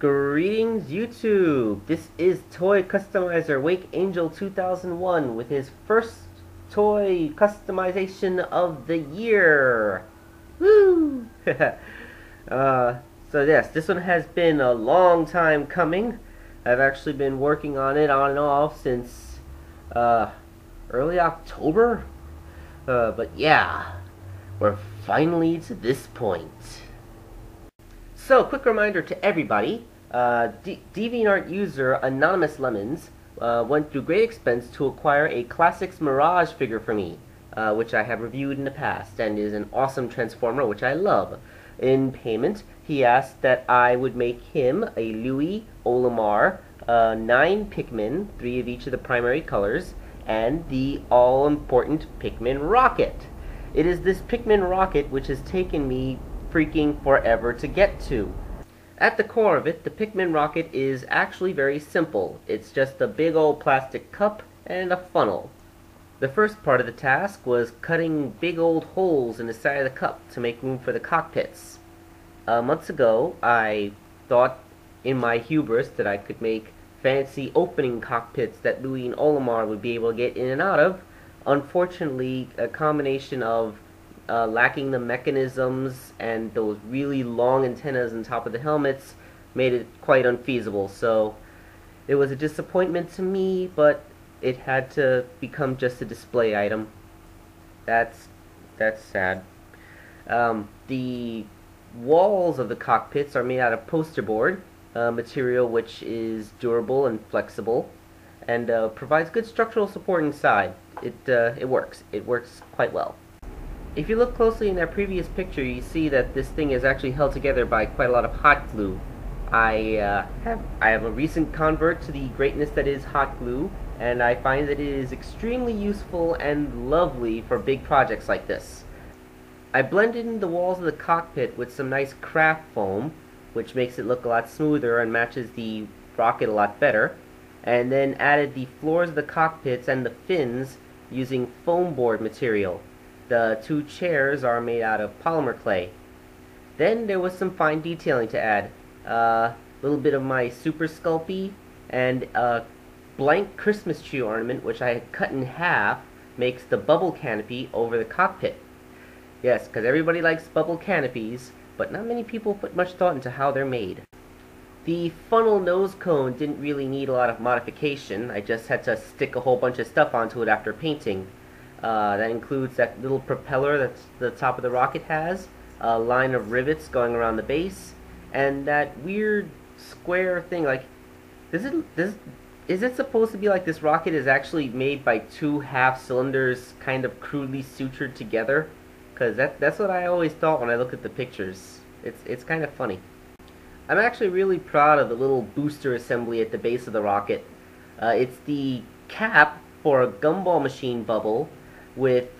Greetings YouTube! This is Toy Customizer Wake Angel 2001 with his first toy customization of the year! Woo! So yes, this one has been a long time coming. I've actually been working on it on and off since early October. But yeah, we're finally to this point. So, quick reminder to everybody, DeviantArt user anonymouslemons went through great expense to acquire a Classics Mirage figure for me, which I have reviewed in the past, and is an awesome transformer, which I love. In payment, he asked that I would make him a Louis, Olimar, 9 Pikmin, 3 of each of the primary colors, and the all-important Pikmin Rocket. It is this Pikmin Rocket which has taken me freaking forever to get to. At the core of it, the Pikmin Rocket is actually very simple. It's just a big old plastic cup and a funnel. The first part of the task was cutting big old holes in the side of the cup to make room for the cockpits. Months ago, I thought in my hubris that I could make fancy opening cockpits that Louis and Olimar would be able to get in and out of. Unfortunately, a combination of lacking the mechanisms and those really long antennas on top of the helmets made it quite unfeasible. So it was a disappointment to me, but it had to become just a display item. That's sad. The walls of the cockpits are made out of poster board material, which is durable and flexible, and provides good structural support inside. It works. It works quite well. If you look closely in that previous picture, you see that this thing is actually held together by quite a lot of hot glue. I have a recent convert to the greatness that is hot glue, and I find that it is extremely useful and lovely for big projects like this. I blended in the walls of the cockpit with some nice craft foam, which makes it look a lot smoother and matches the rocket a lot better, and then added the floors of the cockpits and the fins using foam board material. The 2 chairs are made out of polymer clay. Then there was some fine detailing to add. A little bit of my Super Sculpey and a blank Christmas tree ornament, which I had cut in half, makes the bubble canopy over the cockpit. Yes, because everybody likes bubble canopies, but not many people put much thought into how they're made. The funnel nose cone didn't really need a lot of modification. I just had to stick a whole bunch of stuff onto it after painting. That includes that little propeller that the top of the rocket has, a line of rivets going around the base, and that weird square thing. Like, is it supposed to be like this rocket is actually made by 2 half cylinders kind of crudely sutured together? Because that's what I always thought when I looked at the pictures. It's kind of funny. I'm actually really proud of the little booster assembly at the base of the rocket. It's the cap for a gumball machine bubble, with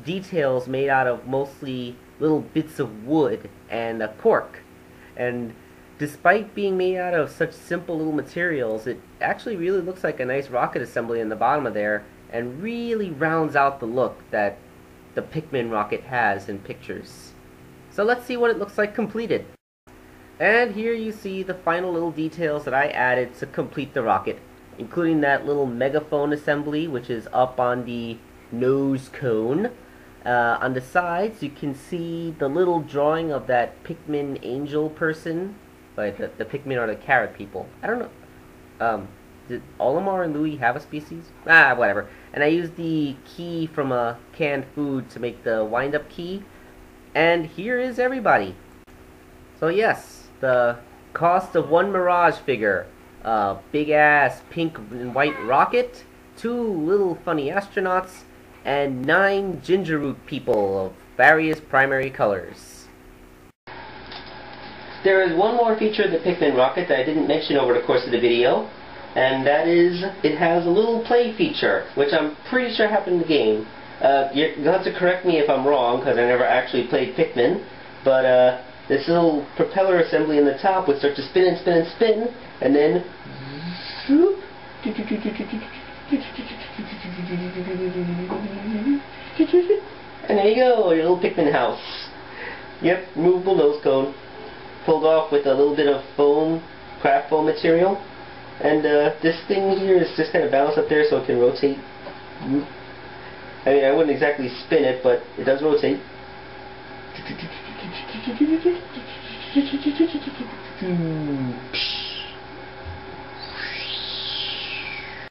details made out of mostly little bits of wood and a cork. And despite being made out of such simple little materials, it actually really looks like a nice rocket assembly in the bottom of there, and really rounds out the look that the Pikmin Rocket has in pictures. So let's see what it looks like completed. And here you see the final little details that I added to complete the rocket, including that little megaphone assembly, which is up on the nose cone. On the sides, you can see the little drawing of that Pikmin angel person. Like the Pikmin are the carrot people. I don't know. Did Olimar and Louis have a species? Whatever. And I used the key from a canned food to make the wind-up key. And here is everybody. So yes, the cost of 1 Mirage figure. Big-ass pink and white rocket, 2 little funny astronauts, and 9 ginger root people of various primary colors. There is one more feature of the Pikmin Rocket that I didn't mention over the course of the video, and that is it has a little play feature, which I'm pretty sure happened in the game. You'll have to correct me if I'm wrong, because I never actually played Pikmin, but this little propeller assembly in the top would start to spin and spin and spin, and then and there you go, your little Pikmin house. Yep, movable nose cone. pulled off with a little bit of foam, craft foam material. And this thing here is just kind of balanced up there so it can rotate. I mean, I wouldn't exactly spin it, but it does rotate.